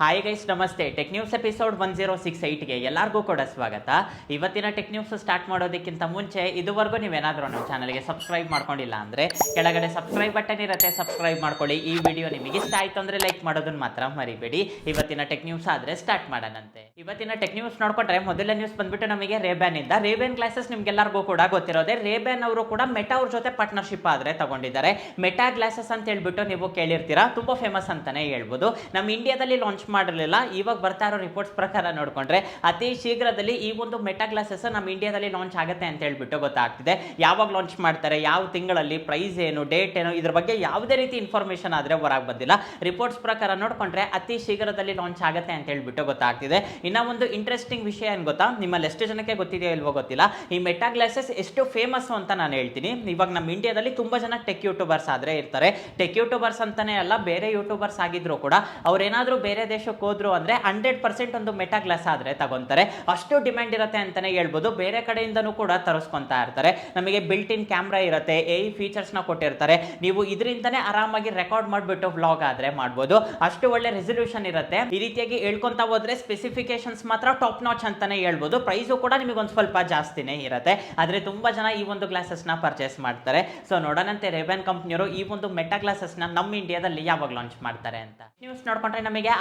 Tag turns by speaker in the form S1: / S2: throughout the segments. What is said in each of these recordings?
S1: Hi guys, ನಮಸ್ತೆ. Tech news episode 1068ಗೆ ಎಲ್ಲರಿಗೂ ಕೂಡ ಸ್ವಾಗತ. ಇವತ್ತಿನ ಟೆಕ್ ನ್ಯೂಸ್ ಸ್ಟಾರ್ಟ್ ಮಾಡೋದಕ್ಕಿಂತ ಮುಂಚೆ ಇದುವರೆಗೂ ನೀವೇನಾದರೂ ನಮ್ಮ ಚಾನಲ್ಗೆ ಸಬ್ಸ್ಕ್ರೈಬ್ ಮಾಡ್ಕೊಂಡಿಲ್ಲ ಅಂದರೆ ಕೆಳಗಡೆ ಸಬ್ಸ್ಕ್ರೈಬ್ ಬಟನ್ ಇರುತ್ತೆ, ಸಬ್ಸ್ಕ್ರೈಬ್ ಮಾಡ್ಕೊಳ್ಳಿ. ಈ ವಿಡಿಯೋ ನಿಮಗೆ ಇಷ್ಟ ಆಯಿತು ಅಂದರೆ ಲೈಕ್ ಮಾಡೋದನ್ನ ಮಾತ್ರ ಮರಿಬೇಡಿ. ಇವತ್ತಿನ ಟೆಕ್ ನ್ಯೂಸ್ ಆದರೆ ಸ್ಟಾರ್ಟ್ ಮಾಡೋಣಂತೆ. ಇವತ್ತಿನ ಟೆಕ್ ನ್ಯೂಸ್ ನೋಡ್ಕೊಂಡ್ರೆ ಮೊದಲನೇ ನ್ಯೂಸ್ ಬಂದ್ಬಿಟ್ಟು ನಮಗೆ ರೇಬ್ಯಾನ್ ಇಂದ. ರೇಬ್ಯಾನ್ ಗ್ಲಾಸಸ್ ನಿಮ್ಗೆಲ್ಲರಿಗೂ ಕೂಡ ಗೊತ್ತಿರೋದೆ. ರೇಬ್ಯಾನ್ ಅವರು ಕೂಡ ಮೆಟಾ ಅವ್ರ ಜೊತೆ ಪಾರ್ಟ್ನರ್ಶಿಪ್ ಆದರೆ ತಗೊಂಡಿದ್ದಾರೆ. ಮೆಟಾ ಗ್ಲಾಸಸ್ ಅಂತ ಹೇಳ್ಬಿಟ್ಟು ನೀವು ಕೇಳಿರ್ತೀರಾ, ತುಂಬಾ ಫೇಮಸ್ ಅಂತಾನೆ ಹೇಳ್ಬೋದು. ನಮ್ಮ ಇಂಡಿಯಾದಲ್ಲಿ ಲಾಂಚ್ ಮಾಡಿರಲಿಲ್ಲ. ಇವಾಗ ಬರ್ತಾ ಇರೋ ರಿಪೋರ್ಟ್ಸ್ ಪ್ರಕಾರ ನೋಡ್ಕೊಂಡ್ರೆ ಅತಿ ಶೀಘ್ರದಲ್ಲಿ ಈ ಒಂದು ಮೆಟಾ ಗ್ಲಾಸಸ್ ನಮ್ಮ ಇಂಡಿಯಾದಲ್ಲಿ ಲಾಂಚ್ ಆಗುತ್ತೆ ಅಂತ ಹೇಳ್ಬಿಟ್ಟು ಗೊತ್ತಾಗ್ತಿದೆ. ಯಾವಾಗ ಲಾಂಚ್ ಮಾಡ್ತಾರೆ, ಯಾವ ತಿಂಗಳಲ್ಲಿ, ಪ್ರೈಸ್ ಏನು, ಡೇಟ್ ಏನು, ಇದ್ರ ಬಗ್ಗೆ ಯಾವುದೇ ರೀತಿ ಇನ್ಫಾರ್ಮೇಶನ್ ಆದ್ರೆ ಹೊರಗೆ ಬಂದಿಲ್ಲ. ರಿಪೋರ್ಟ್ಸ್ ಪ್ರಕಾರ ನೋಡ್ಕೊಂಡ್ರೆ ಅತಿ ಶೀಘ್ರದಲ್ಲಿ ಲಾಂಚ್ ಆಗುತ್ತೆ ಅಂತ ಹೇಳ್ಬಿಟ್ಟು ಗೊತ್ತಾಗ್ತಿದೆ. ಇನ್ನ ಒಂದು ಇಂಟ್ರೆಸ್ಟಿಂಗ್ ವಿಷಯ ಏನ್ ಗೊತ್ತಾ, ನಿಮ್ಮಲ್ಲಿ ಎಷ್ಟು ಜನಕ್ಕೆ ಗೊತ್ತಿದೆಯೋ ಇಲ್ವೋ ಗೊತ್ತಿಲ್ಲ, ಈ ಮೆಟಾ ಗ್ಲಾಸಸ್ ಎಷ್ಟು ಫೇಮಸ್ ಅಂತ ನಾನು ಹೇಳ್ತೀನಿ. ಇವಾಗ ನಮ್ಮ ಇಂಡಿಯಾದಲ್ಲಿ ತುಂಬಾ ಜನ ಟೆಕ್ ಯೂಟ್ಯೂಬರ್ಸ್ ಆದ್ರೆ ಇರ್ತಾರೆ. ಟೆಕ್ ಯೂಟ್ಯೂಬರ್ಸ್ ಅಂತಾನೆ ಅಲ್ಲ, ಬೇರೆ ಯೂಟ್ಯೂಬರ್ಸ್ ಆಗಿದ್ರು ಕೂಡ ಅವ್ರೇನಾದ್ರೂ ಬೇರೆ ದೇಶಕ್ಕೆ ಹೋದ್ರು ಅಂದ್ರೆ 100% ಒಂದು ಮೆಟಾ ಗ್ಲಾಸ್ ಆದ್ರೆ ತಗೊಂತಾರೆ. ಅಷ್ಟು ಡಿಮ್ಯಾಂಡ್ ಇರುತ್ತೆ ಅಂತಾನೆ ಹೇಳ್ಬೋದು. ಬೇರೆ ಕಡೆಯಿಂದನೂ ಕೂಡ ತರಿಸ್ಕೊಂತಾ ಇರ್ತಾರೆ. ನಮಗೆ ಬಿಲ್ಟ್ ಇನ್ ಕ್ಯಾಮ್ರಾ ಇರುತ್ತೆ, AI ಫೀಚರ್ಸ್ ನ ಕೊಟ್ಟಿರ್ತಾರೆ. ನೀವು ಇದರಿಂದನೇ ಆರಾಮಾಗಿ ರೆಕಾರ್ಡ್ ಮಾಡಿಬಿಟ್ಟು ವ್ಲಾಗ್ ಆದ್ರೆ ಮಾಡ್ಬೋದು. ಅಷ್ಟು ಒಳ್ಳೆ ರೆಸಲ್ಯೂಷನ್ ಇರುತ್ತೆ. ಈ ರೀತಿಯಾಗಿ ಹೇಳ್ಕೊಂತ ಹೋದ್ರೆ ಸ್ಪೆಸಿಫಿಕೇಶನ್ಸ್ ಮಾತ್ರ ಟಾಪ್ ನಾಚ್ ಅಂತಾನೆ ಹೇಳ್ಬೋದು. ಪ್ರೈಸು ಕೂಡ ನಿಮಗೆ ಒಂದು ಸ್ವಲ್ಪ ಜಾಸ್ತಿನೇ ಇರುತ್ತೆ. ಆದ್ರೆ ತುಂಬಾ ಜನ ಈ ಒಂದು ಗ್ಲಾಸಸ್ ನ ಪರ್ಚೇಸ್ ಮಾಡ್ತಾರೆ. ಸೊ ನೋಡೋಣಂತೆ ರೇಬ್ಯಾನ್ ಕಂಪ್ನಿಯವರು ಈ ಒಂದು ಮೆಟಾ ಗ್ಲಾಸಸ್ ನ ನಮ್ಮ ಇಂಡಿಯಾದಲ್ಲಿ ಯಾವಾಗ ಲಾಂಚ್ ಮಾಡ್ತಾರೆ ಅಂತ. ನ್ಯೂಸ್ ನೋಡ್ಕೊಂಡ್ರೆ ನಮಗೆ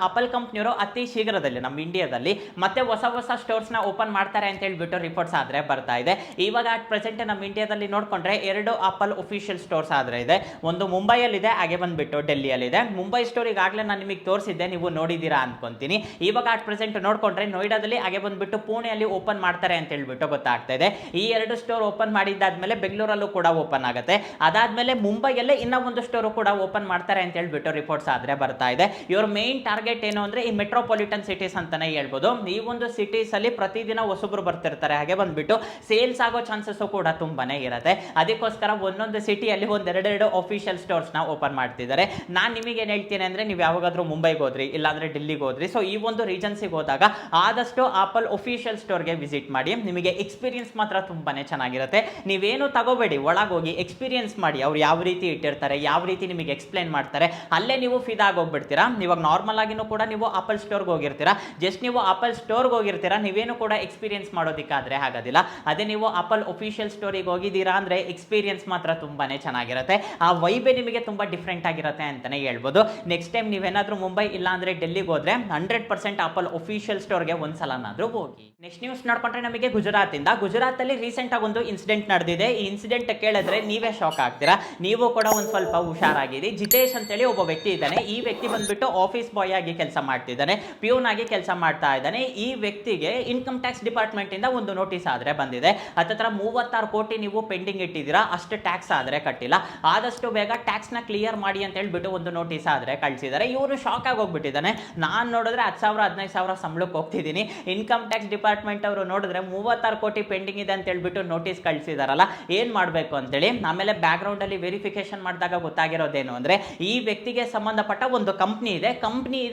S1: ಆಪಲ್ ಕಂಪ್ನಿಯವರು ಅತಿ ಶೀಘ್ರದಲ್ಲಿ ನಮ್ಮ ಇಂಡಿಯಾದಲ್ಲಿ ಮತ್ತೆ ಹೊಸ ಸ್ಟೋರ್ಸ್ ನ ಓಪನ್ ಮಾಡ್ತಾರೆ ಅಂತ ಹೇಳ್ಬಿಟ್ಟು ರಿಪೋರ್ಟ್ಸ್ ಆದ್ರೆ ಬರ್ತಾ ಇದೆ. ಇವಾಗ ಅಟ್ ಪ್ರೆಸೆಂಟ್ ನಮ್ಮ ಇಂಡಿಯಾದಲ್ಲಿ ನೋಡ್ಕೊಂಡ್ರೆ 2 ಆಪಲ್ ಅಫಿಷಿಯಲ್ ಸ್ಟೋರ್ಸ್ ಆದ್ರೆ ಇದೆ. ಒಂದು ಮುಂಬೈಯಲ್ಲಿ ಇದೆ, ಹಾಗೆ ಬಂದ್ಬಿಟ್ಟು ಡೆಲ್ಲಿಯಲ್ಲಿ ಇದೆ. ಮುಂಬೈ ಸ್ಟೋರ್ ಈಗಾಗಲೇ ನಾನು ನಿಮಗೆ ತೋರಿಸಿದ್ದೆ, ನೀವು ನೋಡಿದ್ದೀರಾ ಅನ್ಕೊಂತೀನಿ. ಇವಾಗ ಅಟ್ ಪ್ರೆಸೆಂಟ್ ನೋಡ್ಕೊಂಡ್ರೆ ನೋಯ್ಡಾದಲ್ಲಿ, ಹಾಗೆ ಬಂದ್ಬಿಟ್ಟು ಪುಣೆಯಲ್ಲಿ ಓಪನ್ ಮಾಡ್ತಾರೆ ಅಂತ ಹೇಳ್ಬಿಟ್ಟು ಗೊತ್ತಾಗ್ತಾ ಇದೆ. ಈ 2 ಸ್ಟೋರ್ ಓಪನ್ ಮಾಡಿದ್ದಾದ್ಮೇಲೆ ಬೆಂಗಳೂರಲ್ಲೂ ಕೂಡ ಓಪನ್ ಆಗುತ್ತೆ. ಅದಾದ್ಮೇಲೆ ಮುಂಬೈಯಲ್ಲೇ ಇನ್ನೂ ಒಂದು ಸ್ಟೋರ್ ಕೂಡ ಓಪನ್ ಮಾಡ್ತಾರೆ ಅಂತ ಹೇಳ್ಬಿಟ್ಟು ರಿಪೋರ್ಟ್ಸ್ ಆದ್ರೆ ಬರ್ತಾ ಇದೆ. ಇವ್ರ ಮೇನ್ ಟಾರ್ಗೆಟ್ ಏನು ಅಂದ್ರೆ ಈ ಮೆಟ್ರೋಪಾಲಿಟನ್ ಸಿಟೀಸ್ ಅಂತಾನೆ ಹೇಳ್ಬೋದು. ಈ ಒಂದು ಸಿಟೀಸ್ ಅಲ್ಲಿ ಪ್ರತಿದಿನ ಹೊಸಬ್ರು ಬರ್ತಿರ್ತಾರೆ, ಹಾಗೆ ಬಂದ್ಬಿಟ್ಟು ಸೇಲ್ಸ್ ಆಗೋ ಚಾನ್ಸಸ್ ಕೂಡ ತುಂಬಾನೇ ಇರುತ್ತೆ. ಅದಕ್ಕೋಸ್ಕರ ಒಂದೊಂದು ಸಿಟಿಯಲ್ಲಿ ಒಂದೆರಡೆರಡು ಅಫಿಷಿಯಲ್ ಸ್ಟೋರ್ಸ್ ನ ಓಪನ್ ಮಾಡ್ತಿದ್ದಾರೆ. ನಾನು ನಿಮಗೆ ಏನ್ ಹೇಳ್ತೀನಿ ಅಂದ್ರೆ, ನೀವು ಯಾವಾಗಾದ್ರೂ ಮುಂಬೈಗೆ ಹೋದ್ರಿ, ಇಲ್ಲಾಂದ್ರೆ ಡೆಲ್ಲಿಗೆ ಹೋದ್ರಿ, ಸೊ ಈ ಒಂದು ರೀಜನ್ಸಿಗೆ ಹೋದಾಗ ಆದಷ್ಟು ಆಪಲ್ ಅಫಿಷಿಯಲ್ ಸ್ಟೋರ್ಗೆ ವಿಸಿಟ್ ಮಾಡಿ. ನಿಮಗೆ ಎಕ್ಸ್ಪೀರಿಯನ್ಸ್ ಮಾತ್ರ ತುಂಬಾನೇ ಚೆನ್ನಾಗಿರುತ್ತೆ. ನೀವೇನು ತಗೋಬೇಡಿ, ಒಳಗೋಗಿ ಎಕ್ಸ್ಪೀರಿಯನ್ಸ್ ಮಾಡಿ. ಅವ್ರು ಯಾವ ರೀತಿ ಇಟ್ಟಿರ್ತಾರೆ, ಯಾವ ರೀತಿ ನಿಮಗೆ ಎಕ್ಸ್ಪ್ಲೈನ್ ಮಾಡ್ತಾರೆ, ಅಲ್ಲೇ ನೀವು ಫಿದಾ ಆಗೋಗ್ಬಿಡ್ತೀರಾ. ಇವಾಗ ನಾರ್ಮಲ್ ಆಗಿನೂ ಕೂಡ ನೀವು ಆಪಲ್ ಸ್ಟೋರ್ಗೆ ಹೋಗಿರ್ತೀರಾ, ಜಸ್ಟ್ ನೀವು ಆಪಲ್ ಸ್ಟೋರ್ಗೆ ಹೋಗಿರ್ತೀರಾ, ನೀವೇನು ಕೂಡ ಎಕ್ಸ್ಪೀರಿಯನ್ಸ್ ಮಾಡೋದಕ್ಕಾದ್ರೆ ಆಗೋದಿಲ್ಲ. ಅದೇ ನೀವು ಆಪಲ್ ಅಫಿಷಿಯಲ್ ಸ್ಟೋರಿಗೆ ಹೋಗಿದ್ದೀರಾ ಅಂದ್ರೆ ಎಕ್ಸ್ಪೀರಿಯನ್ಸ್ ಮಾತ್ರ ತುಂಬಾನೇ ಚೆನ್ನಾಗಿರುತ್ತೆ. ಆ ವೈಬೇ ನಿಮಗೆ ತುಂಬಾ ಡಿಫ್ರೆಂಟ್ ಆಗಿರುತ್ತೆ ಅಂತಾನೆ ಹೇಳ್ಬೋದು. ನೆಕ್ಸ್ಟ್ ಟೈಮ್ ನೀವೇನಾದ್ರೂ ಮುಂಬೈ ಇಲ್ಲ ಅಂದ್ರೆ ಡೆಲ್ಲಿಗೆ ಹೋದ್ರೆ 100% ಆಪಲ್ ಅಫಿಷಿಯಲ್ ಸ್ಟೋರ್ಗೆ ಒಂದ್ಸಲನಾದ್ರೂ ಹೋಗಿ. ನೆಕ್ಸ್ಟ್ ನ್ಯೂಸ್ ನೋಡ್ಕೊಂಡ್ರೆ ನಮಗೆ ಗುಜರಾತ್ ಅಲ್ಲಿ ರೀಸೆಂಟ್ ಆಗಿ ಒಂದು ಇನ್ಸಿಡೆಂಟ್ ನಡೆದಿದೆ. ಈ ಇನ್ಸಿಡೆಂಟ್ ಕೇಳಿದ್ರೆ ನೀವೇ ಶಾಕ್ ಆಗ್ತೀರಾ. ನೀವು ಕೂಡ ಒಂದ್ ಸ್ವಲ್ಪ ಹುಷಾರಾಗಿರಿ. ಜಿತೇಶ್ ಅಂತೇಳಿ ಒಬ್ಬ ವ್ಯಕ್ತಿ ಇದ್ದಾನೆ. ಈ ವ್ಯಕ್ತಿ ಬಂದ್ಬಿಟ್ಟು ಆಫೀಸ್ ಬಾಯ್ ಆಗಿ ಕೆಲಸ ಮಾಡ್ತಿದ್ದಾನೆ, ಪ್ಯೂನ್ ಆಗಿ ಕೆಲಸ ಮಾಡ್ತಾ ಇದ್ದಾನೆ. ಈ ವ್ಯಕ್ತಿಗೆ ಇನ್ಕಮ್ ಟ್ಯಾಕ್ಸ್ ಡಿಪಾರ್ಟ್ಮೆಂಟ್ ಇಂದ ಒಂದು ನೋಟಿಸ್ ಆದ್ರೆ ಬಂದಿದೆ. ಹತ್ತತ್ರ 36 ಕೋಟಿ ನೀವು ಪೆಂಡಿಂಗ್ ಇಟ್ಟಿದ್ದೀರಾ, ಅಷ್ಟು ಟ್ಯಾಕ್ಸ್ ಆದ್ರೆ ಕಟ್ಟಿಲ್ಲ, ಆದಷ್ಟು ಬೇಗ ಟ್ಯಾಕ್ಸ್ ನ ಕ್ಲಿಯರ್ ಮಾಡಿ ಅಂತ ಹೇಳ್ಬಿಟ್ಟು ಒಂದು ನೋಟಿಸ್ ಆದ್ರೆ ಕಳಿಸಿದ್ದಾರೆ. ಇವರು ಶಾಕ್ ಆಗಿ ಹೋಗ್ಬಿಟ್ಟಿದ್ದಾನೆ. ನಾನು ನೋಡಿದ್ರೆ 10,000 15,000 ಸಂಬಳಕ್ಕೆ ಹೋಗ್ತಿದ್ದೀನಿ, ಇನ್ಕಮ್ ಟ್ಯಾಕ್ಸ್ ಡಿಪಾರ್ಟ್ಮೆಂಟ್ ಅವರು ನೋಡಿದ್ರೆ 36 ಕೋಟಿ ಪೆಂಡಿಂಗ್ ಇದೆ ಅಂತ ಹೇಳ್ಬಿಟ್ಟು ನೋಟಿಸ್ ಕಳಿಸಿದಾರಲ್ಲ, ಏನ್ ಮಾಡ್ಬೇಕು ಅಂತೇಳಿ. ಆಮೇಲೆ ಬ್ಯಾಕ್ ಗ್ರೌಂಡ್ ಅಲ್ಲಿ ವೆರಿಫಿಕೇಶನ್ ಮಾಡಿದಾಗ ಗೊತ್ತಾಗಿರೋದೇನು ಅಂದ್ರೆ, ಈ ವ್ಯಕ್ತಿಗೆ ಸಂಬಂಧಪಟ್ಟ ಒಂದು ಕಂಪ್ನಿ ಇದೆ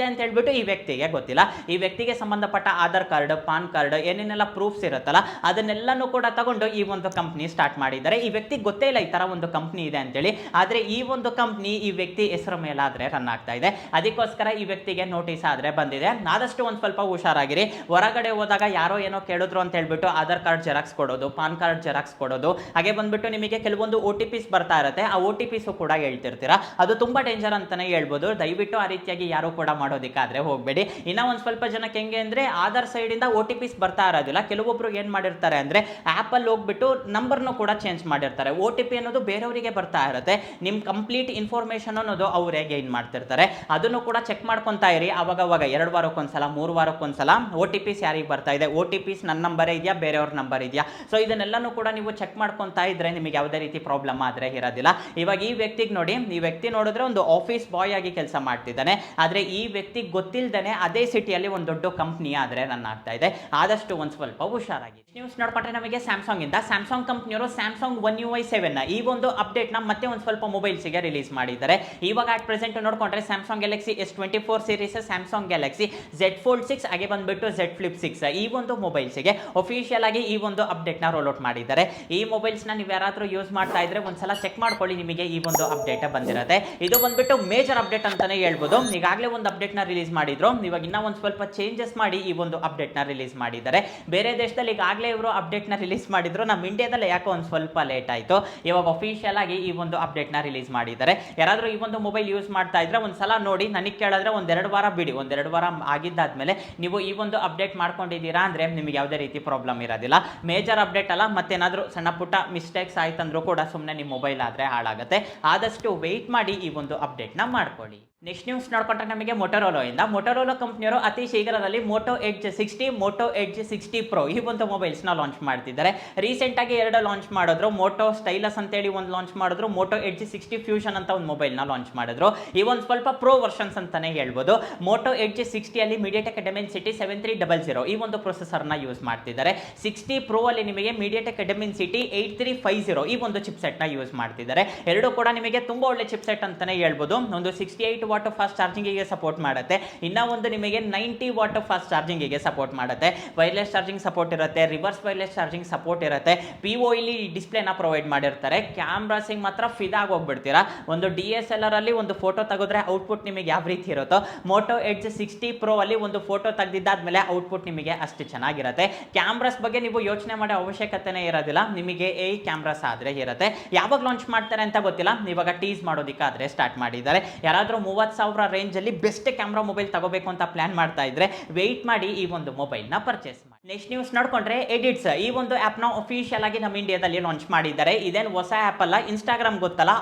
S1: ಅಂತ ಹೇಳ್ಬಿಟ್ಟು ಈ ವ್ಯಕ್ತಿಗೆ ಗೊತ್ತಿಲ್ಲ. ಈ ವ್ಯಕ್ತಿಗೆ ಸಂಬಂಧಪಟ್ಟ ಆಧಾರ್ ಕಾರ್ಡ್, ಪಾನ್ ಕಾರ್ಡ್, ಏನೇನೆಲ್ಲ ಪ್ರೂಫ್ಸ್ ಇರುತ್ತಲ್ಲ, ಅದನ್ನೆಲ್ಲನೂ ಕೂಡ ತಗೊಂಡು ಈ ಒಂದು ಕಂಪ್ನಿ ಸ್ಟಾರ್ಟ್ ಮಾಡಿದ್ದಾರೆ. ಈ ವ್ಯಕ್ತಿ ಗೊತ್ತೇ ಇಲ್ಲ ಈ ತರ ಒಂದು ಕಂಪ್ನಿ ಇದೆ ಅಂತೇಳಿ. ಆದ್ರೆ ಈ ಒಂದು ಕಂಪ್ನಿ ಈ ವ್ಯಕ್ತಿ ಹೆಸರು ಮೇಲಾದ್ರೆ ರನ್ ಆಗ್ತಾ ಇದೆ. ಅದಕ್ಕೋಸ್ಕರ ಈ ವ್ಯಕ್ತಿಗೆ ನೋಟಿಸ್ ಆದ್ರೆ ಬಂದಿದೆ. ಆದಷ್ಟು ಒಂದ್ ಸ್ವಲ್ಪ ಹುಷಾರಾಗಿರಿ. ಹೊರಗಡೆ ಹೋದಾಗ ಯಾರೋ ಏನೋ ಕೇಳಿದ್ರು ಅಂತ ಹೇಳ್ಬಿಟ್ಟು ಆಧಾರ್ ಕಾರ್ಡ್ ಜೆರಾಕ್ಸ್ ಕೊಡೋದು, ಪಾನ್ ಕಾರ್ಡ್ ಜೆರಾಕ್ಸ್ ಕೊಡೋದು, ಹಾಗೆ ಬಂದ್ಬಿಟ್ಟು ನಿಮಗೆ ಕೆಲವೊಂದು OTPs ಬರ್ತಾ ಇರುತ್ತೆ, ಆ OTPs ಕೂಡ ಹೇಳ್ತಿರ್ತೀರಾ. ಅದು ತುಂಬಾ ಡೇಂಜರ್ ಅಂತಾನೆ ಹೇಳ್ಬೋದು. ದಯವಿಟ್ಟು ಆ ರೀತಿಯಾಗಿ ಯಾರು ಕೂಡ ಮಾಡೋದಕ್ಕಾದ್ರೆ ಹೋಗಬೇಡಿ. ಇನ್ನ ಒಂದ್ ಸ್ವಲ್ಪ ಜನಕ್ಕೆ ಹೆಂಗೆ ಅಂದ್ರೆ, ಆಧಾರ್ ಸೈಡ್ ಇಂದ OTPs ಬರ್ತಾ ಇರೋದಿಲ್ಲ. ಕೆಲವೊಬ್ರು ಏನ್ ಮಾಡಿರ್ತಾರೆ ಅಂದ್ರೆ, ಆಪ್ ಅಲ್ಲಿ ಹೋಗ್ಬಿಟ್ಟು ನಂಬರ್ನು ಕೂಡ ಚೇಂಜ್ ಮಾಡಿರ್ತಾರೆ. OTP ಅನ್ನೋದು ಬೇರೆಯವರಿಗೆ ಬರ್ತಾ ಇರುತ್ತೆ, ನಿಮ್ ಕಂಪ್ಲೀಟ್ ಇನ್ಫಾರ್ಮೇಶನ್ ಅನ್ನೋದು ಅವರೇ ಗೈನ್ ಮಾಡ್ತಿರ್ತಾರೆ. ಅದನ್ನು ಕೂಡ ಚೆಕ್ ಮಾಡ್ಕೊಂತಾ ಇರಿ. ಅವಾಗ 2 ವಾರಕ್ಕೊಂದ್ಸಲ, 3 ವಾರಕ್ಕೊಂದ್ಸಲ OTPs ಯಾರಿಗೆ ಬರ್ತಾ ಇದೆ, OTPs ನನ್ನ ನಂಬರೇ ಇದೆಯಾ, ಬೇರೆಯವ್ರ ನಂಬರ್ ಇದೆಯಾ, ಸೊ ಇದನ್ನೆಲ್ಲನೂ ಕೂಡ ನೀವು ಚೆಕ್ ಮಾಡ್ಕೊಂತಾ ಇದ್ರೆ ನಿಮಗೆ ಯಾವುದೇ ರೀತಿ ಪ್ರಾಬ್ಲಮ್ ಆದ್ರೆ ಇರೋದಿಲ್ಲ. ಇವಾಗ ಈ ವ್ಯಕ್ತಿಗೆ ನೋಡಿ, ಈ ವ್ಯಕ್ತಿ ನೋಡಿದ್ರೆ ಒಂದು ಆಫೀಸ್ ಬಾಯ್ ಆಗಿ ಕೆಲಸ ಮಾಡ್ತಿದ್ದಾನೆ. ಆದ್ರೆ ಈ ವ್ಯಕ್ತಿ ಗೊತ್ತಿಲ್ಲದೇನೆ ಅದೇ ಸಿಟಿಯಲ್ಲಿ ಒಂದು ದೊಡ್ಡ ಕಂಪ್ನಿ ಆದ್ರೆ ರನ್ ಆಗ್ತಾ ಇದೆ. ಆದಷ್ಟು ಒಂದ್ ಸ್ವಲ್ಪ ಹುಷಾರಾಗಿ. ನ್ಯೂಸ್ ನೋಡ್ಕೊಂಡ್ರೆ ನಮಗೆ ಸ್ಯಾಮ್ಸಂಗ್ ಕಂಪ್ನಿಯವರು ಸ್ಯಾಮ್ಸಂಗ್ One UI 7 ಈ ಒಂದು ಅಪ್ಡೇಟ್ ನ ಮತ್ತೆ ಒಂದ್ ಸ್ವಲ್ಪ ಮೊಬೈಲ್ಸ್ ಗೆ ರಿಲೀಸ್ ಮಾಡಿದ್ದಾರೆ. ಇವಾಗ ಅಟ್ ಪ್ರೆಸೆಂಟ್ ನೋಡ್ಕೊಂಡ್ರೆ Samsung Galaxy S24 series, Samsung Galaxy Z4 Fold 6 ಹಾಗೆ ಬಂದ್ಬಿಟ್ಟು Z Flip 6 ಈ ಒಂದು ಮೊಬೈಲ್ಸ್ಗೆ ಅಫಿಷಿಯಲ್ ಆಗಿ ಈ ಒಂದು ಅಪ್ಡೇಟ್ ನ ರೋಲ್ ಔಟ್ ಮಾಡಿದ್ದಾರೆ. ಈ ಮೊಬೈಲ್ಸ್ ನ ನೀವು ಯಾರಾದ್ರೂ ಯೂಸ್ ಮಾಡ್ತಾ ಇದ್ರೆ ಒಂದ್ಸಲ ಚೆಕ್ ಮಾಡ್ಕೊಳ್ಳಿ, ನಿಮಗೆ ಈ ಒಂದು ಅಪ್ಡೇಟ್ ಬಂದಿರುತ್ತೆ. ಇದು ಬಂದ್ಬಿಟ್ಟು ಮೇಜರ್ ಅಪ್ಡೇಟ್ ಅಂತಾನೆ ಹೇಳ್ಬೋದು. ಈಗಾಗಲೇ ಒಂದು ಅಪ್ಡೇಟ್ ನ ರಿಲೀಸ್ ಮಾಡಿದ್ರು, ಇವಾಗ ಇನ್ನ ಒಂದು ಸ್ವಲ್ಪ ಚೇಂಜಸ್ ಮಾಡಿ ಈ ಒಂದು ಅಪ್ಡೇಟ್ ನ ರಿಲೀಸ್ ಮಾಡಿದ್ದಾರೆ. ಬೇರೆ ದೇಶದಲ್ಲಿ ಈಗಾಗಲೇ ಇವರು ಅಪ್ಡೇಟ್ ನ ರಿಲೀಸ್ ಮಾಡಿದ್ರು, ನಮ್ಮ ಇಂಡಿಯಾದಲ್ಲಿ ಯಾಕೋ ಒಂದು ಸ್ವಲ್ಪ ಲೇಟ್ ಆಯ್ತು. ಇವಾಗ ಅಫಿಷಿಯಲ್ ಆಗಿ ಈ ಒಂದು ಅಪ್ಡೇಟ್ ನ ರಿಲೀಸ್ ಮಾಡಿದ್ದಾರೆ. ಯಾರಾದ್ರೂ ಈ ಒಂದು ಮೊಬೈಲ್ ಯೂಸ್ ಮಾಡ್ತಾ ಇದ್ರೆ ಒಂದ್ಸಲ ನೋಡಿ, ನನಗೆ ಕೇಳಿದ್ರೆ ಒಂದೆರಡು ವಾರ ಬಿಡಿ, ಒಂದೆರಡು ವಾರ ಆಗಿದ್ದಾದ್ಮೇಲೆ ನೀವು ಈ ಒಂದು ಅಪ್ಡೇಟ್ ಮಾಡ್ಕೊಂಡಿದ್ದೀರಾ ಅಂದ್ರೆ ನಿಮಗೆ ಯಾವುದೇ ರೀತಿ ಪ್ರಾಬ್ಲಮ್ ಇರೋದಿಲ್ಲ. ಮೇಜರ್ ಅಪ್ಡೇಟ್ ಅಲ್ಲ, ಮತ್ತೇನಾದ್ರೂ ಸಣ್ಣ ಪುಟ್ಟ ಮಿಸ್ಟೇಕ್ಸ್ ಆಯ್ತಂದ್ರೂ ಕೂಡ ಸುಮ್ಮನೆ ನಿಮ್ಮ ಮೊಬೈಲ್ ಆದ್ರೆ ಹಾಳಾಗುತ್ತೆ. ಆದಷ್ಟು ವೆಯ್ಟ್ ಮಾಡಿ ಈ ಒಂದು ಅಪ್ಡೇಟ್ ನ ಮಾಡ್ಕೊಳ್ಳಿ. ನೆಕ್ಸ್ಟ್ ನ್ಯೂಸ್ ನೋಡ್ಕೊಂಡ್ರೆ ನಮಗೆ ಮೊಟೊರೋಲಾ ಕಂಪ್ನಿಯವರು ಅತಿ ಶೀಘ್ರದಲ್ಲಿ Moto edge 60, Moto edge 60 Pro ಈ ಒಂದು ಮೊಬೈಲ್ಸ್ ನ ಲಾಂಚ್ ಮಾಡ್ತಿದ್ದಾರೆ. ರೀಸೆಂಟ್ ಆಗಿ ಎರಡು ಲಾಂಚ್ ಮಾಡಿದ್ರು, ಮೋಟೋ ಸ್ಟೈಲಸ್ ಅಂತೇಳಿ ಒಂದು ಲಾಂಚ್ ಮಾಡಿದ್ರು, ಮೋಟೋ ಎಡ್ಜ್ 60 ಫ್ಯೂಷನ್ ಅಂತ ಒಂದು ಮೊಬೈಲ್ ನ ಲಾಂಚ್ ಮಾಡಿದ್ರು. ಈ ಒಂದು ಸ್ವಲ್ಪ ಪ್ರೋ ವರ್ಷನ್ಸ್ ಅಂತಾನೆ ಹೇಳ್ಬೋದು. ಮೋಟೋ ಎಡ್ಜ್ 60 ಅಲ್ಲಿ MediaTek Dimensity 7300 ಈ ಒಂದು ಪ್ರೊಸೆಸರ್ ನ ಯೂಸ್ ಮಾಡ್ತಿದ್ದಾರೆ. 60 Pro ಅಲ್ಲಿ ನಿಮಗೆ MediaTek Dimensity 8350 ಈ ಒಂದು ಚಿಪ್ಸೆಟ್ ನ ಯೂಸ್ ಮಾಡ್ತಿದ್ದಾರೆ. ಎರಡು ಕೂಡ ನಿಮಗೆ ತುಂಬಾ ಒಳ್ಳೆ ಚಿಪ್ಸೆಟ್ ಅಂತಾನೆ ಹೇಳ್ಬೋದು. ಒಂದು 68 ವಾಟ್ ಫಾಸ್ಟ್ ಚಾರ್ಜಿಂಗ್ ಗೆ ಸಪೋರ್ಟ್ ಮಾಡುತ್ತೆ, ಇನ್ನ ಒಂದು ನಿಮಗೆ 90 ವಾಟ್ ಫಾಸ್ಟ್ ಚಾರ್ಜಿಂಗ್ ಗೆ ಸಪೋರ್ಟ್ ಮಾಡುತ್ತೆ. ವೈರ್ಲೆಸ್ ಚಾರ್ಜಿಂಗ್ ಸಪೋರ್ಟ್ ಇರುತ್ತೆ, ರಿವರ್ಸ್ ವೈರ್ಲೆಸ್ ಚಾರ್ಜಿಂಗ್ ಸಪೋರ್ಟ್ ಇರುತ್ತೆ. PoE ಡಿಸ್ಪ್ಲೇ ನ ಪ್ರೊವೈಡ್ ಮಾಡಿರ್ತಾರೆ. ಕ್ಯಾಮ್ರಾಸಿಂಗ್ ಮಾತ್ರ ಫಿದಾಗಿ ಹೋಗ್ಬಿಡ್ತೀರಾ. ಒಂದು DSLR ಅಲ್ಲಿ ಒಂದು ಫೋಟೋ ತೆಗೆದ್ರೆ ಔಟ್ಪುಟ್ ನಿಮಗೆ ಯಾವ ರೀತಿ ಇರುತ್ತೋ, ಮೋಟೋ ಎಡ್ಜ್ 60 Pro ಅಲ್ಲಿ ಒಂದು ಫೋಟೋ ತೆಗೆದಿದ್ದಾದ್ಮೇಲೆ ಔಟ್ಪುಟ್ ನಿಮಗೆ ಅಷ್ಟು ಚೆನ್ನಾಗಿರುತ್ತೆ. ಕ್ಯಾಮ್ರಾಸ್ ಬಗ್ಗೆ ನೀವು ಯೋಚನೆ ಮಾಡೋ ಅವಶ್ಯಕತೆನೇ ಇರೋದಿಲ್ಲ, ನಿಮಗೆ ಕ್ಯಾಮ್ರಾಸ್ ಆದ್ರೆ ಇರುತ್ತೆ. ಯಾವಾಗ ಲಾಂಚ್ ಮಾಡ್ತಾರೆ ಅಂತ ಗೊತ್ತಿಲ್ಲ, ಇವಾಗ ಟೀಸ್ ಮಾಡೋದಕ್ಕಾದ್ರೆ ಸ್ಟಾರ್ಟ್ ಮಾಡಿದ್ದಾರೆ. ಯಾರಾದ್ರೂ 30,000 ರೇಂಜ್ ಅಲ್ಲಿ ಬೆಸ್ಟ್ ಕ್ಯಾಮ್ರಾ ಮೊಬೈಲ್ ತಗೋಬೇಕು ಅಂತ ಪ್ಲಾನ್ ಮಾಡ್ತಾ ಇದ್ರೆ ವೆಯ್ಟ್ ಮಾಡಿ ಈ ಒಂದು ಮೊಬೈಲ್ ನ ಪರ್ಚೇಸ್ ಮಾಡಿ. ನೆಕ್ಸ್ಟ್ ನ್ಯೂಸ್ ನೋಡ್ಕೊಂಡ್ರೆ ಎಡಿಟ್ಸ್ ಈ ಒಂದು ಆಪ್ ನ ಅಫಿಷಿಯಲ್ ಆಗಿ ನಮ್ಮ ಇಂಡಿಯಾದಲ್ಲಿ ಲಾಂಚ್ ಮಾಡಿದ್ದಾರೆ. ಇದೇನು ಹೊಸ ಆಪ್ ಅಲ್ಲ, ಇನ್ಸ್ಟಾಗ್ರಾಮ್ ಗೊತ್ತಲ್ಲ,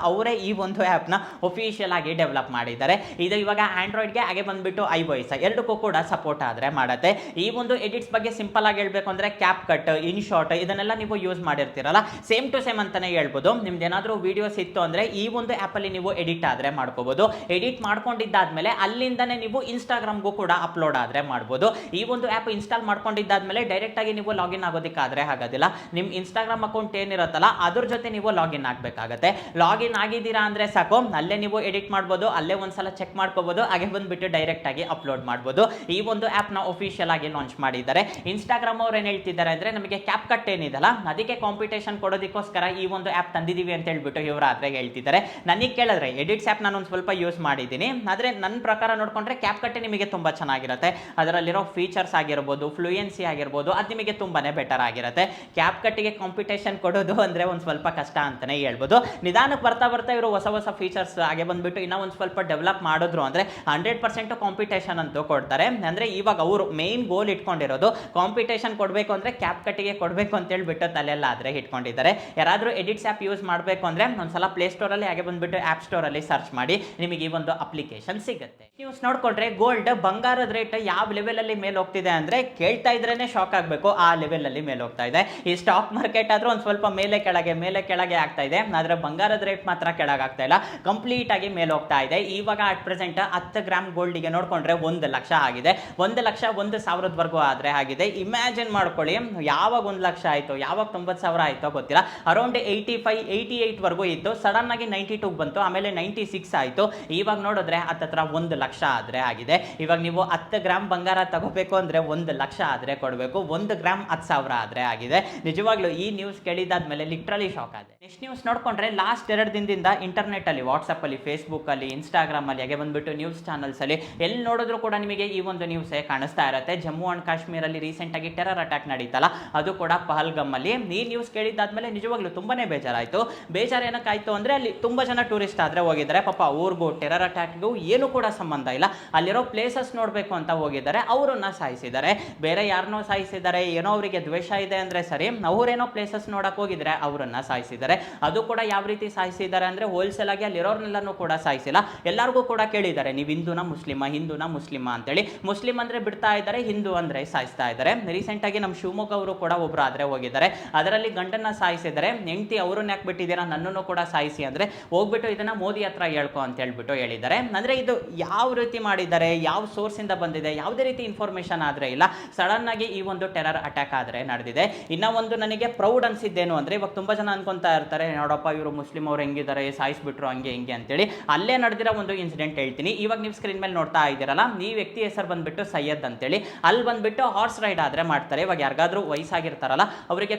S1: ಅವರೇ ಈ ಒಂದು ಆಪ್ ನ ಅಫಿಷಿಯಲ್ ಆಗಿ ಡೆವಲಪ್ ಮಾಡಿದ್ದಾರೆ. ಇದು ಇವಾಗ ಆಂಡ್ರಾಯ್ಡ್ ಗೆ ಹಾಗೆ ಬಂದ್ಬಿಟ್ಟು iOS ಎರಡಕ್ಕೂ ಕೂಡ ಸಪೋರ್ಟ್ ಆದ್ರೆ ಮಾಡುತ್ತೆ. ಈ ಒಂದು ಎಡಿಟ್ಸ್ ಬಗ್ಗೆ ಸಿಂಪಲ್ ಆಗಿ ಹೇಳ್ಬೇಕು ಅಂದ್ರೆ ಕ್ಯಾಪ್ ಕಟ್, ಇನ್ ಶಾರ್ಟ್ ಇದನ್ನೆಲ್ಲ ನೀವು ಯೂಸ್ ಮಾಡಿರ್ತೀರಲ್ಲ, ಸೇಮ್ ಟು ಸೇಮ್ ಅಂತಾನೆ ಹೇಳ್ಬೋದು. ನಿಮ್ದು ಏನಾದ್ರೂ ವಿಡಿಯೋಸ್ ಇತ್ತು ಅಂದ್ರೆ ಈ ಒಂದು ಆಪ್ ಅಲ್ಲಿ ನೀವು ಎಡಿಟ್ ಆದ್ರೆ ಮಾಡ್ಕೋಬಹುದು. ಎಡಿಟ್ ಮಾಡ್ಕೊಂಡಿದ್ದಾದ್ಮೇಲೆ ಅಲ್ಲಿಂದನೇ ನೀವು ಇನ್ಸ್ಟಾಗ್ರಾಮ್ಗೂ ಕೂಡ ಅಪ್ಲೋಡ್ ಆದ್ರೆ ಮಾಡ್ಬೋದು. ಈ ಒಂದು ಆಪ್ ಇನ್ಸ್ಟಾಲ್ ಮಾಡ್ಕೊಂಡಿದ್ದಾದ್ಮೇಲೆ ಡೈರೆಕ್ಟ್ ಆಗಿ ನೀವು ಲಾಗಿನ್ ಆಗೋದಕ್ಕಾದ್ರೆ ಆಗೋದಿಲ್ಲ. ನಿಮ್ ಇನ್ಸ್ಟಾಗ್ರಾಮ್ ಅಕೌಂಟ್ ಏನಿರುತ್ತಲ್ಲ ಅದ್ರ ಜೊತೆ ನೀವು ಲಾಗಿನ್ ಆಗ್ಬೇಕಾಗತ್ತೆ. ಲಾಗಿನ್ ಆಗಿದ್ದೀರಾ ಅಂದ್ರೆ ಸಾಕು, ಅಲ್ಲೇ ನೀವು ಎಡಿಟ್ ಮಾಡ್ಬೋದು, ಅಲ್ಲೇ ಒಂದ್ಸಲ ಚೆಕ್ ಮಾಡ್ಕೋಬಹುದು, ಹಾಗೆ ಬಂದ್ಬಿಟ್ಟು ಡೈರೆಕ್ಟ್ ಆಗಿ ಅಪ್ಲೋಡ್ ಮಾಡ್ಬೋದು. ಈ ಒಂದು ಆಪ್ ನ ಅಫಿಷಿಯಲ್ ಆಗಿ ಲಾಂಚ್ ಮಾಡಿದ್ದಾರೆ. ಇನ್ಸ್ಟಾಗ್ರಾಮ್ ಅವ್ರು ಏನ್ ಹೇಳ್ತಿದ್ದಾರೆ ಅಂದ್ರೆ ನಮಗೆ ಕ್ಯಾಪ್ ಕಟ್ ಏನಿದಲ್ಲ ಅದಕ್ಕೆ ಕಾಂಪಿಟೇಷನ್ ಕೊಡೋದಕ್ಕೋಸ್ಕರ ಈ ಒಂದು ಆಪ್ ತಂದಿದೀವಿ ಅಂತ ಹೇಳ್ಬಿಟ್ಟು ಇವರಾದ್ರೆ ಹೇಳ್ತಿದ್ದಾರೆ. ನನಗೆ ಕೇಳಿದ್ರೆ ಎಡಿಟ್ಸ್ ಆಪ್ ನಾನು ಒಂದು ಸ್ವಲ್ಪ ಯೂಸ್ ಮಾಡಿದ್ದೀನಿ, ಆದ್ರೆ ನನ್ನ ಪ್ರಕಾರ ನೋಡ್ಕೊಂಡ್ರೆ ಕ್ಯಾಪ್ ಕಟ್ ನಿಮಗೆ ತುಂಬಾ ಚೆನ್ನಾಗಿರುತ್ತೆ. ಅದರಲ್ಲಿರೋ ಫೀಚರ್ಸ್ ಆಗಿರ್ಬೋದು, ಫ್ಲೂಯೆನ್ಸಿ ಆಗಿರ್ಬೋದು, ಅದು ನಿಮಗೆ ತುಂಬಾನೇ ಬೆಟರ್ ಆಗಿರುತ್ತೆ. ಕ್ಯಾಪ್ ಕಟ್ಟಿಗೆ ಕಾಂಪಿಟೇಷನ್ ಕೊಡೋದು ಅಂದ್ರೆ ಒಂದು ಸ್ವಲ್ಪ ಕಷ್ಟ ಅಂತಾನೆ ಹೇಳ್ಬೋದು. ನಿಧಾನಕ್ಕೆ ಬರ್ತಾ ಬರ್ತಾ ಇವರು ಹೊಸ ಹೊಸ ಫೀಚರ್ಸ್ ಹಾಗೆ ಬಂದ್ಬಿಟ್ಟು ಇನ್ನೂ ಒಂದು ಸ್ವಲ್ಪ ಡೆವಲಪ್ ಮಾಡಿದ್ರು ಅಂದ್ರೆ 100% ಕಾಂಪಿಟೇಷನ್ ಅಂತೂ ಕೊಡ್ತಾರೆ. ಅಂದ್ರೆ ಇವಾಗ ಅವರು ಮೇನ್ ಗೋಲ್ ಇಟ್ಕೊಂಡಿರೋದು ಕಾಂಪಿಟೇಷನ್ ಕೊಡಬೇಕು ಅಂದ್ರೆ ಕ್ಯಾಪ್ ಕಟ್ಟಿಗೆ ಕೊಡಬೇಕು ಅಂತ ಹೇಳ್ಬಿಟ್ಟು ತಲೆಲ್ಲ ಆದ್ರೆ ಇಟ್ಕೊಂಡಿದ್ದಾರೆ. ಯಾರಾದ್ರೂ ಎಡಿಟ್ಸ್ ಆಪ್ ಯೂಸ್ ಮಾಡಬೇಕು ಅಂದ್ರೆ ಒಂದ್ಸಲ ಪ್ಲೇ ಸ್ಟೋರ್ ಅಲ್ಲಿ ಹಾಗೆ ಬಂದ್ಬಿಟ್ಟು ಆಪ್ ಸ್ಟೋರ್ ಅಲ್ಲಿ ಸರ್ಚ್ ಮಾಡಿ, ನಿಮಗೆ ಈ ಒಂದು ಅಪ್ಲಿಕೇಶನ್ ಸಿಗುತ್ತೆ. ನ್ಯೂಸ್ ನೋಡ್ಕೊಂಡ್ರೆ ಗೋಲ್ಡ್ ಬಂಗಾರದ ರೇಟ್ ಯಾವ ಲೆವೆಲ್ ಅಲ್ಲಿ ಮೇಲೆ ಹೋಗ್ತಿದೆ ಅಂದ್ರೆ ಕೇಳ್ತಾ ಇದ್ರೇನೆ ಶಾಕ್ ಆಗಬೇಕು, ಆ ಲೆವೆಲ್ ಅಲ್ಲಿ ಮೇಲೆ ಹೋಗ್ತಾ ಇದೆ. ಈ ಸ್ಟಾಕ್ ಮಾರ್ಕೆಟ್ ಆದ್ರೂ ಒಂದು ಸ್ವಲ್ಪ ಮೇಲೆ ಕೆಳಗೆ ಆಗ್ತಾ ಇದೆ, ಆದ್ರೆ ಬಂಗಾರದ ರೇಟ್ ಮಾತ್ರ ಕೆಳಗೆ ಆಗ್ತಾ ಇಲ್ಲ, ಕಂಪ್ಲೀಟ್ ಆಗಿ ಮೇಲೆ ಹೋಗ್ತಾ ಇದೆ. ಇವಾಗ ಅಟ್ ಪ್ರೆಸೆಂಟ್ 10 ಗ್ರಾಮ್ ಗೋಲ್ಡ್ ಗೆ ನೋಡ್ಕೊಂಡ್ರೆ 1 ಲಕ್ಷ ಆಗಿದೆ. 1,01,000 ಆದ್ರೆ ಆಗಿದೆ. ಇಮ್ಯಾಜಿನ್ ಮಾಡ್ಕೊಳ್ಳಿ, ಯಾವಾಗ 1 ಲಕ್ಷ ಆಯ್ತು, ಯಾವಾಗ 90,000 ಆಯ್ತೋ ಗೊತ್ತಿಲ್ಲ. ಅರೌಂಡ್ 88 ವರೆಗೂ ಇತ್ತು, ಸಡನ್ ಆಗಿ 92 ಬಂತು, ಆಮೇಲೆ 96 ಆಯ್ತು. ಇವಾಗ ನೋಡಿದ್ರೆ ಹತ್ತತ್ರ 1 ಲಕ್ಷ ಆದ್ರೆ ಆಗಿದೆ. ಇವಾಗ ನೀವು 10 ಗ್ರಾಮ್ ಬಂಗಾರ ತಗೋಬೇಕು ಅಂದ್ರೆ 1 ಲಕ್ಷ ಆದ್ರೆ ಕೊಡಬೇಕು, 1 ಗ್ರಾಮ್ 10,000 ಆದ್ರೆ ಆಗಿದೆ. ನಿಜವಾಗ್ಲೂ ಈ ನ್ಯೂಸ್ ಕೇಳಿದಾದ್ಮೇಲೆ ಲಿಟ್ರಲಿ ಶಾಕ್ ಆಗಿದೆ. ನೆಕ್ಸ್ಟ್ ನ್ಯೂಸ್ ನೋಡ್ಕೊಂಡ್ರೆ ಲಾಸ್ಟ್ 2 ದಿನದಿಂದ ಇಂಟರ್ನೆಟ್ ಅಲ್ಲಿ, ವಾಟ್ಸ್ಆಪ್ ಅಲ್ಲಿ, ಫೇಸ್ಬುಕ್ ಅಲ್ಲಿ, ಇನ್ಸ್ಟಾಗ್ರಾಮ್ ಅಲ್ಲಿ, ಹಾಗೆ ಬಂದ್ಬಿಟ್ಟು ನ್ಯೂಸ್ ಚಾನಲ್ಸ್ ಅಲ್ಲಿ ಎಲ್ಲಿ ನೋಡಿದ್ರು ಕೂಡ ನಿಮಗೆ ಈ ಒಂದು ನ್ಯೂಸ್ ಕಾಣಿಸ್ತಾ ಇರುತ್ತೆ. ಜಮ್ಮು ಅಂಡ್ ಕಾಶ್ಮೀರ ಅಲ್ಲಿ ರೀಸೆಂಟ್ ಆಗಿ ಟೆರರ್ ಅಟ್ಯಾಕ್ ನಡೀತಲ್ಲ, ಅದು ಕೂಡ ಪಹಲ್ಗಮ್ ಅಲ್ಲಿ. ಈ ನ್ಯೂಸ್ ಕೇಳಿದಾದ್ಮೇಲೆ ನಿಜವಾಗ್ಲೂ ತುಂಬಾನೇ ಬೇಜಾರಾಯ್ತು. ಬೇಜಾರು ಏನಕ್ಕಾಯ್ತು ಅಂದ್ರೆ ಅಲ್ಲಿ ತುಂಬಾ ಜನ ಟೂರಿಸ್ಟ್ ಆದ್ರೆ ಹೋಗಿದ್ದಾರೆ, ಪಾಪ ಅವ್ರಿಗೂ ಟೆರರ್ ಅಟ್ಯಾಕ್ಗೂ ಏನು ಕೂಡ ಸಂಬಂಧ ಇಲ್ಲ. ಅಲ್ಲಿರೋ ಪ್ಲೇಸಸ್ ನೋಡ್ಬೇಕು ಅಂತ ಹೋಗಿದ್ದಾರೆ, ಅವರನ್ನ ಸಾಯಿಸಿದ್ದಾರೆ. ಬೇರೆ ಯಾರನ್ನೋ ಸಾಯಿಸಿದ್ದಾರೆ, ಏನೋ ಅವರಿಗೆ ದ್ವೇಷ ಇದೆ ಅಂದ್ರೆ ಸರಿ, ಅವರೇನೋ ಪ್ಲೇಸಸ್ ನೋಡಕ್ ಹೋಗಿದ್ರೆ ಅವರನ್ನ ಸಾಯಿಸಿದ್ದಾರೆ. ಅದು ಕೂಡ ಯಾವ ರೀತಿ ಸಾಯಿಸಿದ್ದಾರೆ ಅಂದ್ರೆ ಹೋಲ್ಸೇಲ್ ಆಗಿ ಅಲ್ಲಿರೋರ್ನೆಲ್ಲನೂ ಕೂಡ ಸಾಯಿಸಿಲ್ಲ, ಎಲ್ಲರಿಗೂ ಕೂಡ ಕೇಳಿದ್ದಾರೆ ನೀವು ಹಿಂದೂನ ಮುಸ್ಲಿಮ ಅಂತೇಳಿ. ಮುಸ್ಲಿಂ ಅಂದ್ರೆ ಬಿಡ್ತಾ ಇದ್ದಾರೆ, ಹಿಂದೂ ಅಂದ್ರೆ ಸಾಯಿಸ್ತಾ ಇದ್ದಾರೆ. ರೀಸೆಂಟ್ ಆಗಿ ನಮ್ಮ ಶಿವಮೊಗ್ಗ ಅವರು ಕೂಡ ಒಬ್ರು ಆದ್ರೆ ಹೋಗಿದ್ದಾರೆ, ಅದರಲ್ಲಿ ಗಂಡನ್ನ ಸಾಯಿಸಿದ್ದಾರೆ. ಹೆಂಡತಿ ಅವ್ರನ್ನ ಯಾಕೆ ಬಿಟ್ಟಿದ್ದೀರಾ, ನನ್ನನ್ನು ಕೂಡ ಸಾಯಿಸಿ ಅಂದ್ರೆ ಹೋಗ್ಬಿಟ್ಟು ಇದನ್ನ ಮೋದಿ ಹತ್ರ ಹೇಳ್ಕೊ ಅಂತ ಹೇಳ್ಬಿಟ್ಟು ಹೇಳಿದ್ದಾರೆ. ಅಂದ್ರೆ ಇದು ಯಾವ ರೀತಿ ಮಾಡಿದ್ದಾರೆ, ಯಾವ ಸೋರ್ಸ್ ಇಂದ ಬಂದಿದೆ, ಯಾವುದೇ ರೀತಿ ಇನ್ಫಾರ್ಮೇಶನ್ ಆದ್ರೆ ಇಲ್ಲ, ಸಡನ್ ಆಗಿ ಈ ಒಂದು ಟೆರರ್ ಅಟ್ಯಾಕ್ ಆದರೆ ನಡೆದಿದೆ. ಇನ್ನ ಒಂದು ನನಗೆ ಪ್ರೌಡ್ ಅನ್ಸಿದ್ದೇನು ಅಂದ್ರೆ, ಇವಾಗ ತುಂಬಾ ಜನ ಅನ್ಕೊಂತಾ ಇರ್ತಾರೆ, ನೋಡಪ್ಪ ಇವರು ಮುಸ್ಲಿಂ ಅವ್ರು ಹೆಂಗಿದ್ದಾರೆ, ಸಾಯಿಸ್ಬಿಟ್ರು ಹಂಗೆ ಹಿಂಗೆ ಅಂತೇಳಿ. ಅಲ್ಲೇ ನಡೆದಿರೋ ಒಂದು ಇನ್ಸಿಡೆಂಟ್ ಹೇಳ್ತೀನಿ. ಇವಾಗ ನೀವು ಸ್ಕ್ರೀನ್ ಮೇಲೆ ನೋಡ್ತಾ ಇದ್ದೀರಲ್ಲ, ಈ ವ್ಯಕ್ತಿ ಹೆಸರು ಬಂದ್ಬಿಟ್ಟು ಸೈಯದ್ ಅಂತೇಳಿ. ಅಲ್ಲಿ ಬಂದ್ಬಿಟ್ಟು ಹಾರ್ಸ್ ರೈಡ್ ಆದ್ರೆ ಮಾಡ್ತಾರೆ. ಇವಾಗ ಯಾರಿಗಾದ್ರೂ ವಯಸ್ಸಾಗಿರ್ತಾರಲ್ಲ ಅವರಿಗೆ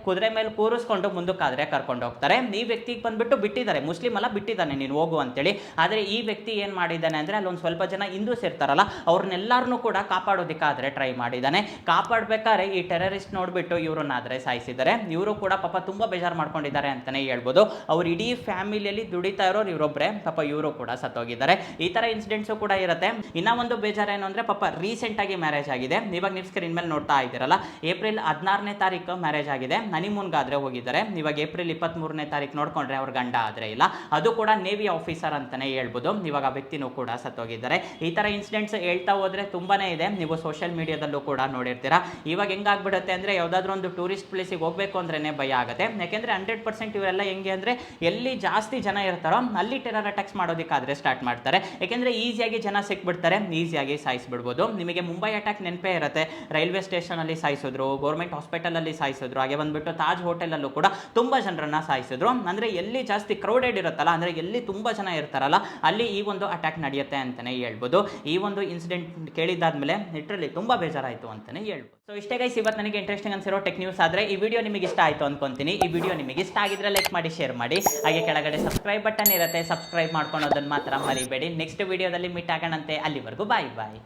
S1: ಕುದುರೆ ಮೇಲೆ ಕೂರಿಸ್ಕೊಂಡು ಮುಂದಕ್ಕಾದ್ರೆ ಕರ್ಕೊಂಡು ಹೋಗ್ತಾರೆ. ಈ ವ್ಯಕ್ತಿಗೆ ಬಂದ್ಬಿಟ್ಟು ಬಿಟ್ಟಿದ್ದಾರೆ, ಮುಸ್ಲಿಂ ಅಲ್ಲ ಬಿಟ್ಟಿದ್ದಾನೆ ನೀನು ಹೋಗು ಅಂತೇಳಿ. ಆದ್ರೆ ಈ ವ್ಯಕ್ತಿ ಏನ್ ಮಾಡಿದ್ದಾನೆ ಅಂದ್ರೆ, ಅಲ್ಲೊಂದು ಸ್ವಲ್ಪ ಜನ ಹಿಂದೂಸ್ ಇರ್ತಾರಲ್ಲ ಅವ್ರನ್ನೆಲ್ಲರನ್ನೂ ಕೂಡ ಕಾಪಾಡೋದಕ್ಕಾದ್ರೆ ಟ್ರೈ ಮಾಡಿದ್ದಾನೆ. ಕಾಪಾಡ್ಬೇಕಾದ್ರೆ ಈ ಟೆರರಿಸ್ಟ್ ನೋಡ್ಬಿಟ್ಟು ಇವ್ರನ್ನಾದ್ರೆ ಸಾಯಿಸಿದ್ದಾರೆ. ಇವರು ಕೂಡ ಪಾಪ ತುಂಬಾ ಬೇಜಾರು ಮಾಡ್ಕೊಂಡಿದ್ದಾರೆ ಅಂತಾನೆ ಹೇಳ್ಬೋದು. ಅವ್ರ ಇಡೀ ಫ್ಯಾಮಿಲಿಯಲ್ಲಿ ದುಡಿತಾ ಇರೋರು ಇವರೊಬ್ಬರೇ, ಪಾಪ ಇವರು ಕೂಡ ಸತ್ತೋಗಿದ್ದಾರೆ. ಈ ತರ ಇನ್ಸಿಡೆಂಟ್ಸ್ ಕೂಡ ಇರುತ್ತೆ. ಇನ್ನ ಒಂದು ಬೇಜಾರು ಏನು ಅಂದ್ರೆ, ಪಾಪ ರೀಸೆಂಟ್ ಆಗಿ ಮ್ಯಾರೇಜ್ ಆಗಿದೆ. ಇವಾಗ ನೀವು ಸ್ಕ್ರೀನ್ ಮೇಲೆ ನೋಡ್ತಾ ಇದ್ದೀರಲ್ಲ, ಏಪ್ರಿಲ್ 16ನೇ ತಾರೀಕು ಮ್ಯಾರೇಜ್ ಆಗಿದೆ. ಹನಿಮೂನ್ಗಾದ್ರೆ ಹೋಗಿದ್ದಾರೆ. ಇವಾಗ ಏಪ್ರಿಲ್ 23ನೇ ತಾರೀಕು ನೋಡ್ಕೊಂಡ್ರೆ ಅವ್ರ ಗಂಡ ಆದ್ರೆ ಇಲ್ಲ, ಅದು ಕೂಡ ನೇವಿ ಆಫೀಸರ್ ಅಂತಾನೆ ಹೇಳ್ಬೋದು. ಇವಾಗ ಆ ವ್ಯಕ್ತಿನೂ ಕೂಡ ಸತ್ತೋಗಿದ್ದಾರೆ. ಈ ತರ ಇನ್ಸಿಡೆಂಟ್ಸ್ ಹೇಳ್ತಾ ಹೋದ್ರೆ ತುಂಬಾನೇ ಇದೆ, ನೀವು ಸೋಷಿಯಲ್ ಮೀಡಿಯಾದಲ್ಲೂ ಕೂಡ ನೋಡಿರ್ತೀರಾ. ಇವಾಗ ಹೆಂಗಾಗ್ಬಿಡುತ್ತೆ ಅಂದ್ರೆ, ಯಾವ್ದಾದ್ರು ಒಂದು ಟೂರಿಸ್ಟ್ ಪ್ಲೇಸಿಗೆ ಹೋಗ್ಬೇಕು ಅಂದ್ರೇನೆ ಭಯ ಆಗುತ್ತೆ. ಯಾಕೆಂದ್ರೆ 100% ಇವರೆಲ್ಲ ಹೆಂಗೆ ಅಂದ್ರೆ, ಎಲ್ಲಿ ಜಾಸ್ತಿ ಜನ ಇರ್ತಾರೋ ಅಲ್ಲಿ ಟೆರರ್ ಅಟ್ಯಾಕ್ಸ್ ಮಾಡೋದಕ್ಕಾದ್ರೆ ಸ್ಟಾರ್ಟ್ ಮಾಡ್ತಾರೆ. ಯಾಕೆಂದ್ರೆ ಈಸಿಯಾಗಿ ಜನ ಸಿಕ್ಬಿಡ್ತಾರೆ, ಈಸಿಯಾಗಿ ಸಾಯಿಸ್ಬಿಡ್ಬೋದು. ನಿಮಗೆ ಮುಂಬೈ ಅಟ್ಯಾಕ್ ನೆನಪೇ ಇರುತ್ತೆ, ರೈಲ್ವೆ ಸ್ಟೇಷನ್ ಅಲ್ಲಿ ಸಾಯಿಸಿದ್ರು, ಗೌರ್ಮೆಂಟ್ ಹಾಸ್ಪಿಟಲ್ ಅಲ್ಲಿ ಸಾಯಿಸಿದ್ರು, ಹಾಗೆ ಬಂದ್ಬಿಟ್ಟು ತಾಜ್ ಹೋಟೆಲ್ ಅಲ್ಲೂ ಕೂಡ ತುಂಬಾ ಜನರನ್ನ ಸಾಯಿಸಿದ್ರು. ಅಂದ್ರೆ ಎಲ್ಲಿ ಜಾಸ್ತಿ ಕ್ರೌಡೆಡ್ ಇರುತ್ತಲ್ಲ, ಅಂದ್ರೆ ಎಲ್ಲಿ ತುಂಬಾ ಜನ ಇರ್ತಾರಲ್ಲ ಅಲ್ಲಿ ಈ ಒಂದು ಅಟ್ಯಾಕ್ ನಡೆಯುತ್ತೆ ಅಂತಾನೆ ಹೇಳ್ಬೋದು. ಈ ಒಂದು ಇನ್ಸಿಡೆಂಟ್ ಕೇಳಿದಾದ್ಮೇಲೆ ಲಿಟ್ರಲಿ ತುಂಬಾ ಬೇಜಾರಾಯಿತು ಅಂತಾನೆ ಹೇಳ್ಬೋದು. ಸೊ ಇಷ್ಟೇ ಗೈಸ್, ಇವತ್ತು ನನಗೆ ಇಂಟ್ರೆಸ್ಟಿಂಗ್ ಅನ್ಸಿರೋ ಟೆಕ್ ನ್ಯೂಸ್. ಆದ್ರೆ ಈ ವಿಡಿಯೋ ನಿಮಗೆ ಇಷ್ಟ ಆಯ್ತು ಅನ್ಕೊಂತೀನಿ. ಈ ವಿಡಿಯೋ ನಿಮಗೆ ಇಷ್ಟ ಆಗಿದ್ರೆ ಲೈಕ್ ಮಾಡಿ, ಶೇರ್ ಮಾಡಿ, ಹಾಗೆ ಕೆಳಗಡೆ ಸಬ್ಸ್ಕ್ರೈಬ್ ಬಟನ್ ಇರುತ್ತೆ, ಸಬ್ಸ್ಕ್ರೈಬ್ ಮಾಡ್ಕೊಳೋದನ್ನ ಮಾತ್ರ ಮರಿಬೇಡಿ. ನೆಕ್ಸ್ಟ್ ವಿಡಿಯೋದಲ್ಲಿ ಮೀಟ್ ಆಗೋಣಂತೆ, ಅಲ್ಲಿವರೆಗೂ ಬಾಯ್ ಬಾಯ್.